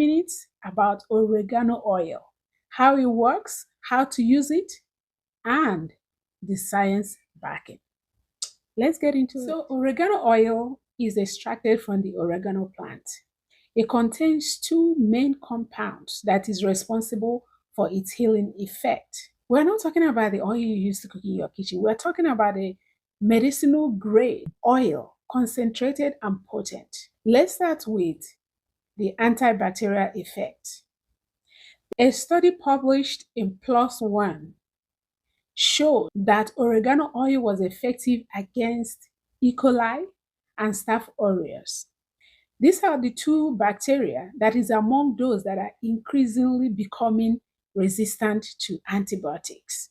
minutes about oregano oil, how it works, how to use it, and the science backing. Let's get into it. So oregano oil is extracted from the oregano plant. It contains two main compounds that is responsible for its healing effect. We're not talking about the oil you use to cook in your kitchen. We're talking about a medicinal grade oil, concentrated and potent. Let's start with the antibacterial effect. A study published in PLOS ONE showed that oregano oil was effective against E. coli and Staph aureus. These are the two bacteria that is among those that are increasingly becoming resistant to antibiotics.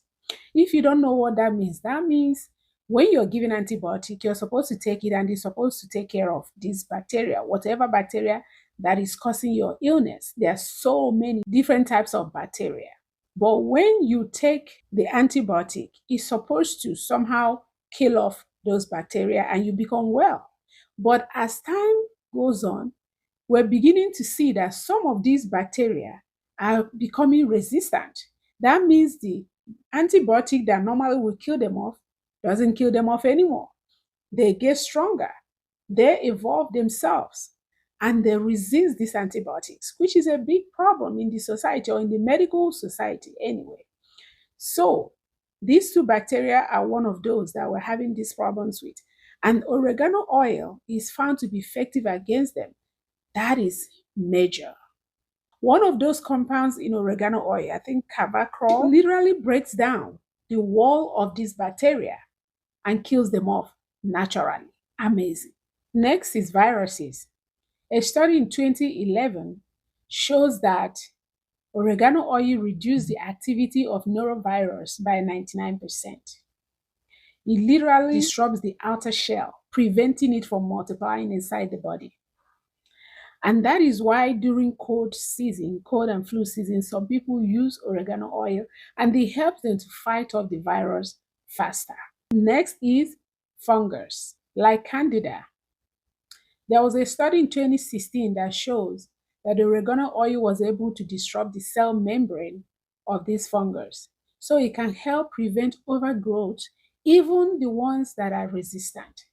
If you don't know what that means when you're giving antibiotic, you're supposed to take it and it's supposed to take care of this bacteria, whatever bacteria that is causing your illness. There are so many different types of bacteria. But when you take the antibiotic, it's supposed to somehow kill off those bacteria and you become well. But as time goes on, we're beginning to see that some of these bacteria are becoming resistant. That means the antibiotic that normally will kill them off doesn't kill them off anymore. They get stronger. They evolve themselves and they resist these antibiotics, which is a big problem in the society or in the medical society anyway. So these two bacteria are one of those that we're having these problems with. And oregano oil is found to be effective against them. That is major. One of those compounds in oregano oil, I think carvacrol, literally breaks down the wall of these bacteria and kills them off naturally. Amazing. Next is viruses. A study in 2011 shows that oregano oil reduced the activity of norovirus by 99%. It literally disrupts the outer shell, preventing it from multiplying inside the body. And that is why during cold and flu season, some people use oregano oil and it helps them to fight off the virus faster. Next is fungus, like Candida. There was a study in 2016 that shows that oregano oil was able to disrupt the cell membrane of this fungus. So it can help prevent overgrowth, even the ones that are resistant.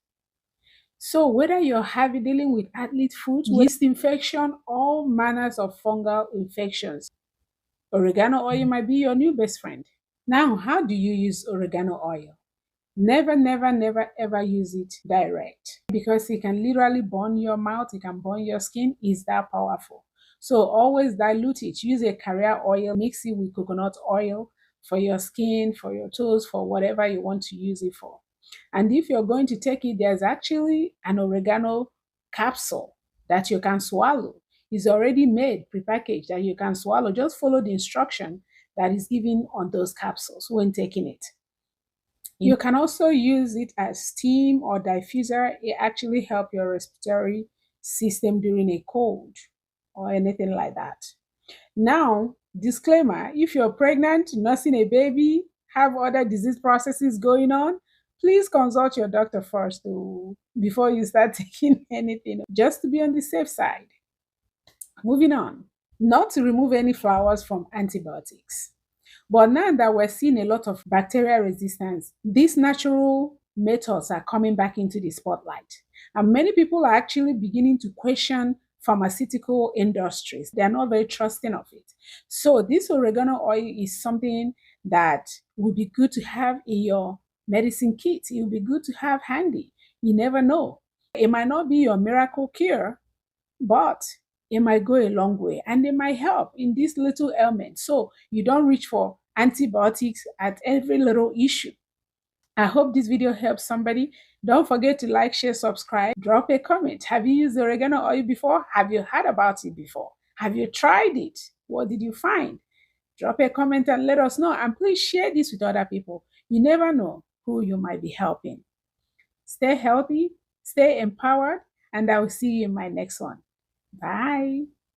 So whether you're dealing with athlete foot, yeast infection, all manners of fungal infections, oregano oil might be your new best friend. Now, how do you use oregano oil? Never, never, never, ever use it direct because it can literally burn your mouth, it can burn your skin. It's that powerful. So always dilute it. Use a carrier oil, mix it with coconut oil for your skin, for your toes, for whatever you want to use it for. And if you're going to take it, there's actually an oregano capsule that you can swallow. It's already made, prepackaged, that you can swallow. Just follow the instruction that is given on those capsules when taking it. You can also use it as steam or diffuser. It actually helps your respiratory system during a cold or anything like that. Now, disclaimer, if you're pregnant, nursing a baby, have other disease processes going on, please consult your doctor first before you start taking anything, just to be on the safe side. Moving on, not to remove any flowers from antibiotics. But now that we're seeing a lot of bacterial resistance, these natural methods are coming back into the spotlight. And many people are actually beginning to question pharmaceutical industries. They are not very trusting of it. So this oregano oil is something that would be good to have in your medicine kit. It would be good to have handy. You never know. It might not be your miracle cure, but it might go a long way and it might help in this little ailment. So you don't reach for antibiotics at every little issue. I hope this video helps somebody. Don't forget to like, share, subscribe, drop a comment. Have you used oregano oil before? Have you heard about it before? Have you tried it? What did you find? Drop a comment and let us know. And please share this with other people. You never know who you might be helping. Stay healthy, stay empowered, and I will see you in my next one. Bye.